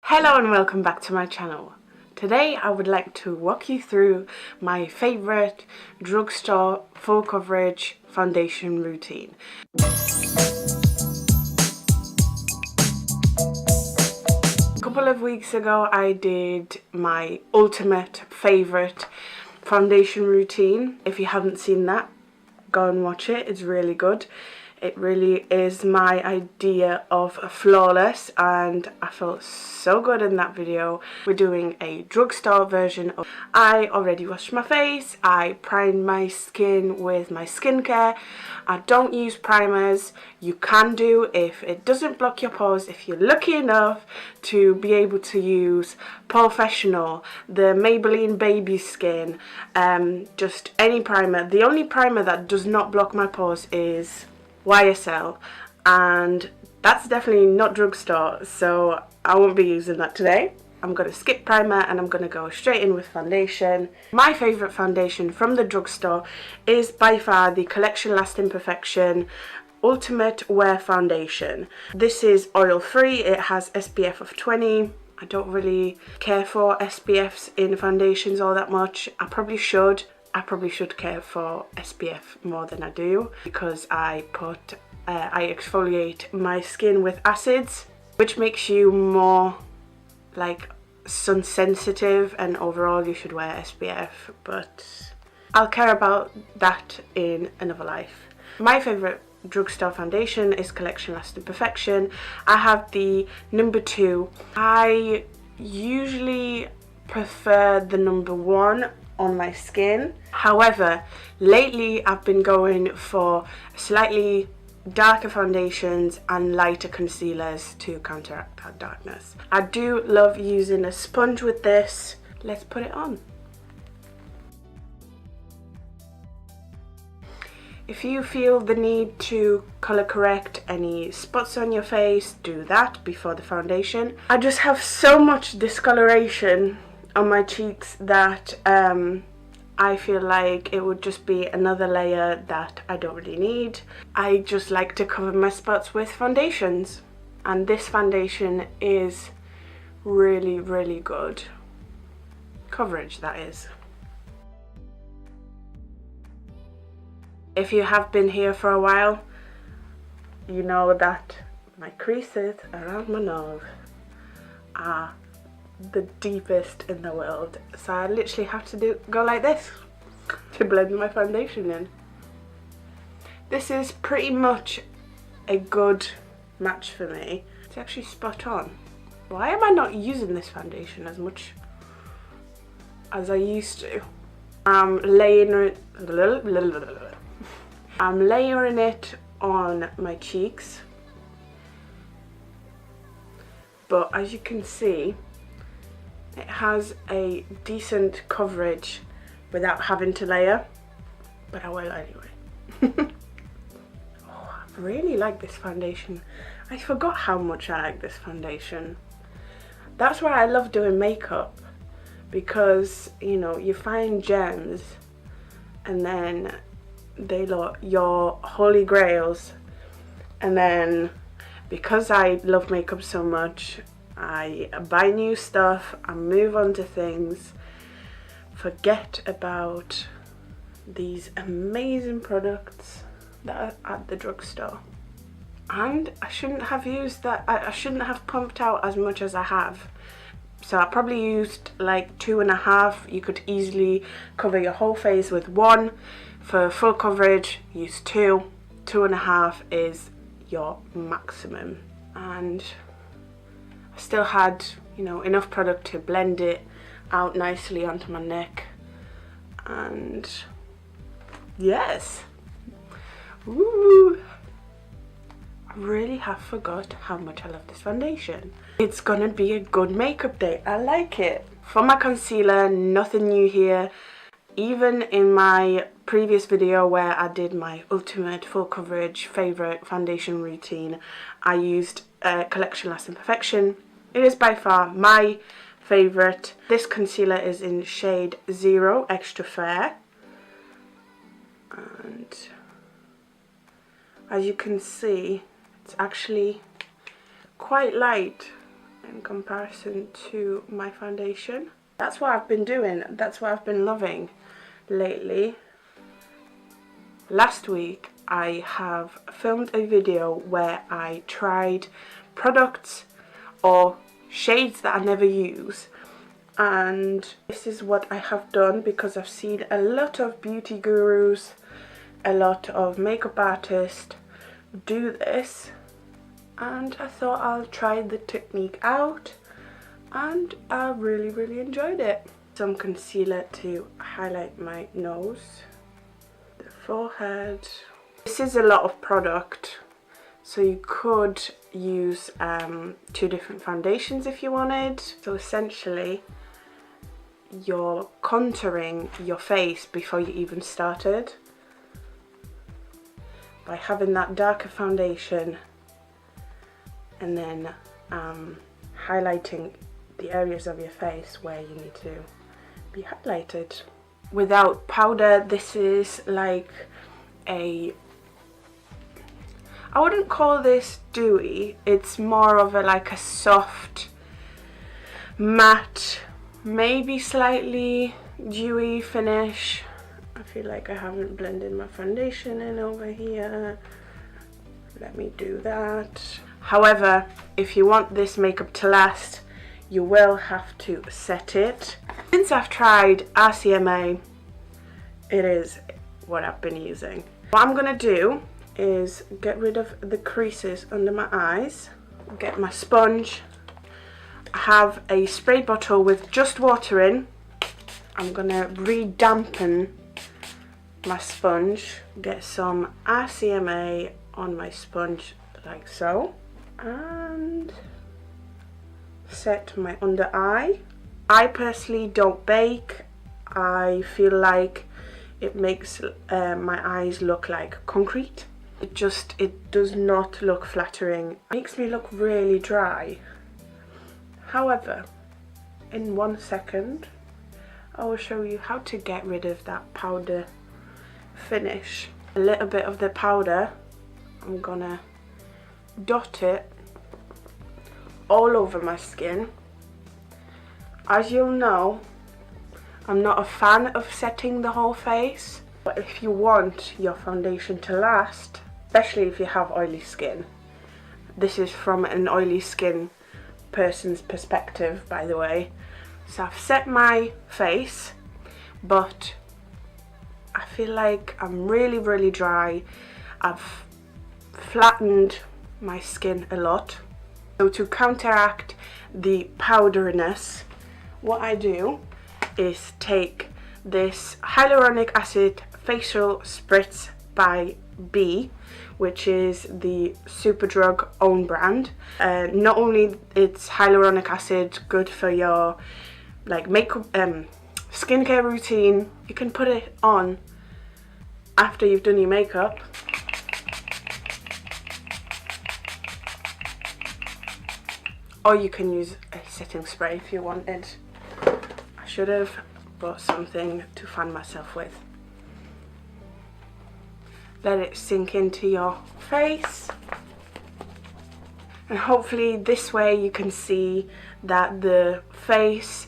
Hello and welcome back to my channel. Today I would like to walk you through my favourite drugstore full coverage foundation routine. A couple of weeks ago I did my ultimate favourite foundation routine. If you haven't seen that, go and watch it, it's really good. It really is my idea of flawless and I felt so good in that video. We're doing a drugstore version of I already washed my face, I primed my skin with my skincare. I don't use primers. You can do if it doesn't block your pores, if you're lucky enough to be able to use Professional, the Maybelline Baby Skin, just any primer. The only primer that does not block my pores is YSL, and that's definitely not drugstore, so I won't be using that today. I'm going to skip primer and I'm going to go straight in with foundation. My favourite foundation from the drugstore is by far the Collection Lasting Perfection Ultimate Wear Foundation. This is oil free, it has SPF of 20. I don't really care for SPFs in foundations all that much. I probably should care for SPF more than I do, because I exfoliate my skin with acids, which makes you more like sun sensitive, and overall you should wear SPF, but I'll care about that in another life. My favourite drugstore foundation is Collection Lasting Perfection. I have the number 2. I usually prefer the number 1 on my skin. However, lately I've been going for slightly darker foundations and lighter concealers to counteract that darkness. I do love using a sponge with this. Let's put it on. If you feel the need to colour correct any spots on your face, do that before the foundation. I just have so much discoloration on my cheeks that I feel like it would just be another layer that I don't really need. I just like to cover my spots with foundations, and this foundation is really, really good coverage, that is. If you have been here for a while, you know that my creases around my nose are the deepest in the world, so I literally have to go like this to blend my foundation in. This is pretty much a good match for me. It's actually spot on. Why am I not using this foundation as much as I used to? I'm layering it on my cheeks, but as you can see, it has a decent coverage without having to layer, but I will anyway. Oh, I really like this foundation. I forgot how much I like this foundation. That's why I love doing makeup, because you know, you find gems and then they look your holy grails, and then because I love makeup so much, I buy new stuff and move on to things, forget about these amazing products that are at the drugstore. And I shouldn't have used that, I shouldn't have pumped out as much as I have. So I probably used like 2.5. You could easily cover your whole face with 1. For full coverage, use 2. 2.5 is your maximum. And I still had, you know, enough product to blend it out nicely onto my neck. And yes, ooh, I really have forgot how much I love this foundation. It's gonna be a good makeup day. I like it. For my concealer, nothing new here. Even in my previous video where I did my ultimate full coverage favourite foundation routine, I used Collection Lasting Perfection. It is by far my favourite. This concealer is in shade 0 Extra Fair, and as you can see, it's actually quite light. in comparison to my foundation. That's what I've been doing, that's what I've been loving lately. Last week I have filmed a video where I tried products or shades that I never use, and this is what I have done because I've seen a lot of beauty gurus, a lot of makeup artists do this, and I thought I'll try the technique out, and I really enjoyed it. Some concealer to highlight my nose, the forehead. This is a lot of product, so you could use 2 different foundations if you wanted. So essentially you're contouring your face before you even started by having that darker foundation and then highlighting the areas of your face where you need to be highlighted. Without powder, this is like a, I wouldn't call this dewy, it's more of a like a soft matte, maybe slightly dewy finish. I feel like I haven't blended my foundation in over here. Let me do that. However, if you want this makeup to last, you will have to set it. Since I've tried RCMA, it is what I've been using. What I'm gonna do is get rid of the creases under my eyes, get my sponge. I have a spray bottle with just water in. I'm gonna re-dampen my sponge, get some RCMA on my sponge like so, and set my under eye. I personally don't bake. I feel like it makes my eyes look like concrete. It does not look flattering. It makes me look really dry. However, in 1 second I will show you how to get rid of that powder finish. A little bit of the powder, I'm gonna dot it all over my skin. As you'll know, I'm not a fan of setting the whole face, but if you want your foundation to last, especially if you have oily skin, this is from an oily skin person's perspective, by the way. So I've set my face, but I feel like I'm really dry. I've flattened my skin a lot. So to counteract the powderiness, what I do is take this hyaluronic acid facial spritz by B, which is the Superdrug own brand. Not only it's hyaluronic acid, good for your like makeup, skincare routine. You can put it on after you've done your makeup. Or you can use a setting spray if you wanted. I should have bought something to fan myself with. Let it sink into your face. And hopefully this way you can see that the face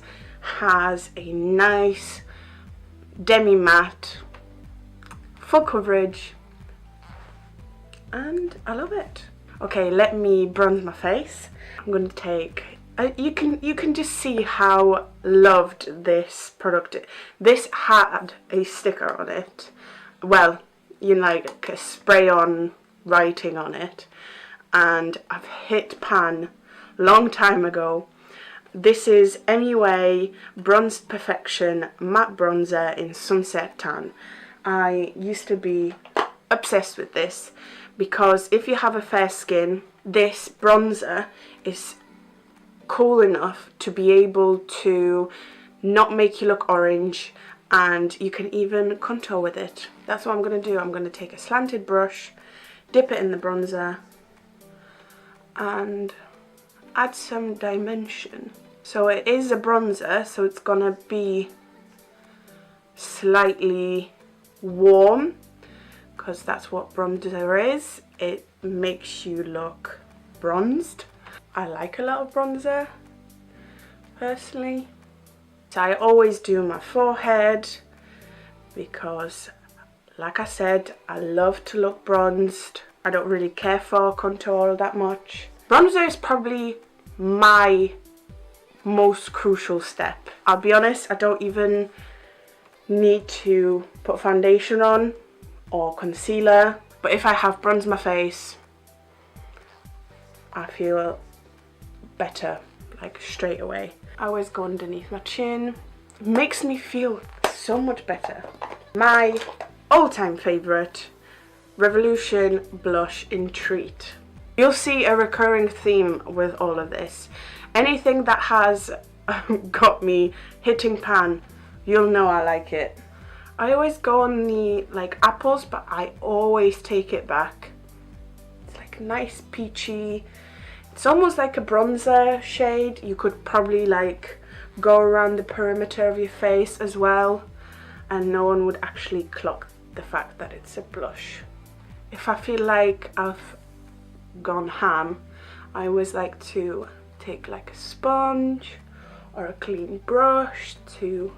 has a nice demi-matte, full coverage, and I love it. Okay, let me bronze my face. I'm going to take, you can just see how loved this product is. This had a sticker on it. Well, you know, like a spray-on writing on it. And I've hit pan long time ago. This is MUA Bronzed Perfection Matte Bronzer in Sunset Tan. I used to be obsessed with this because if you have a fair skin, this bronzer is cool enough to be able to not make you look orange, and you can even contour with it. That's what I'm going to do. I'm going to take a slanted brush, dip it in the bronzer, and add some dimension. So it is a bronzer, so it's going to be slightly warm, because that's what bronzer is. It makes you look bronzed. I like a lot of bronzer, personally. So I always do my forehead because, like I said, I love to look bronzed. I don't really care for contour that much. Bronzer is probably my most crucial step. I'll be honest, I don't even need to put foundation on or concealer, but if I have bronzed my face, I feel better, like straight away. I always go underneath my chin. It makes me feel so much better. My all-time favourite, Revolution blush in Treat. You'll see a recurring theme with all of this. Anything that has got me hitting pan, you'll know I like it. I always go on the like apples, but I always take it back. It's like nice peachy. It's almost like a bronzer shade. You could probably like go around the perimeter of your face as well, and no one would actually clock the fact that it's a blush. If I feel like I've gone ham, I always like to take like a sponge or a clean brush to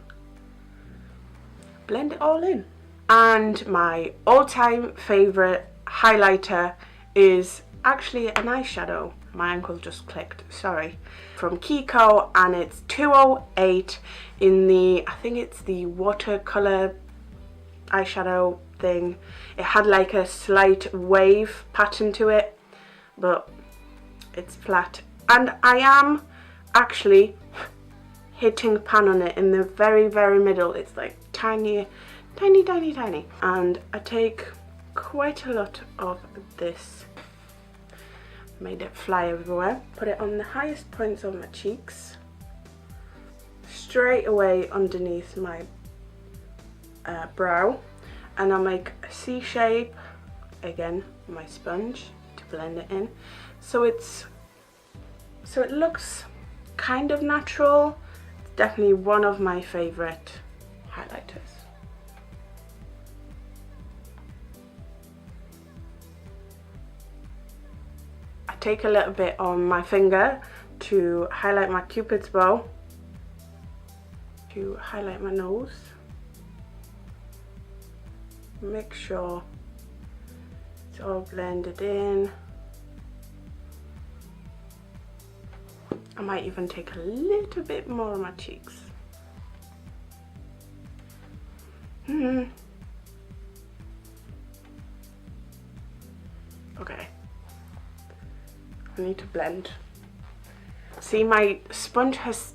blend it all in. And my all-time favorite highlighter is actually an eyeshadow. My ankle just clicked, sorry. From Kiko, and it's 208 in the, I think it's the watercolor eyeshadow thing. It had like a slight wave pattern to it, but it's flat. And I am actually hitting pan on it in the very, very middle. It's like tiny, tiny, tiny, tiny. And I take quite a lot of this. Made it fly everywhere. Put it on the highest points of my cheeks. Straight away underneath my brow. And I make a C shape, again, my sponge to blend it in. So it looks kind of natural. It's definitely one of my favorite highlighters. I take a little bit on my finger to highlight my Cupid's bow, to highlight my nose. Make sure it's all blended in. I might even take a little bit more on my cheeks. Okay. I need to blend. See, my sponge has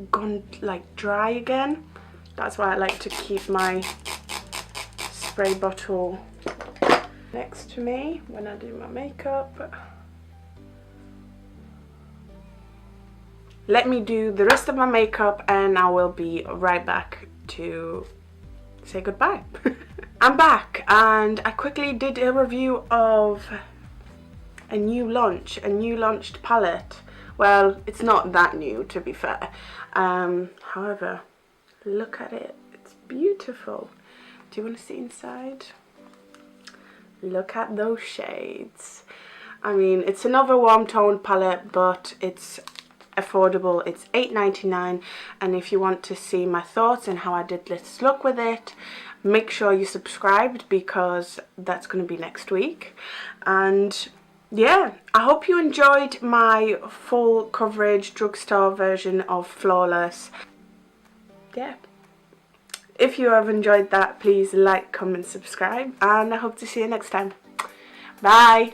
gone like dry again. That's why I like to keep my spray bottle next to me when I do my makeup. Let me do the rest of my makeup and I will be right back to say goodbye. I'm back, and I quickly did a review of a new launched palette. Well, it's not that new, to be fair. However, look at it. It's beautiful. Do you want to see inside? Look at those shades. I mean, it's another warm tone palette, but it's affordable. It's $8.99, and if you want to see my thoughts and how I did this look with it, make sure you subscribed, because that's going to be next week. And yeah, I hope you enjoyed my full coverage drugstore version of Flawless. Yeah, if you have enjoyed that, please like, comment, subscribe, and I hope to see you next time. Bye.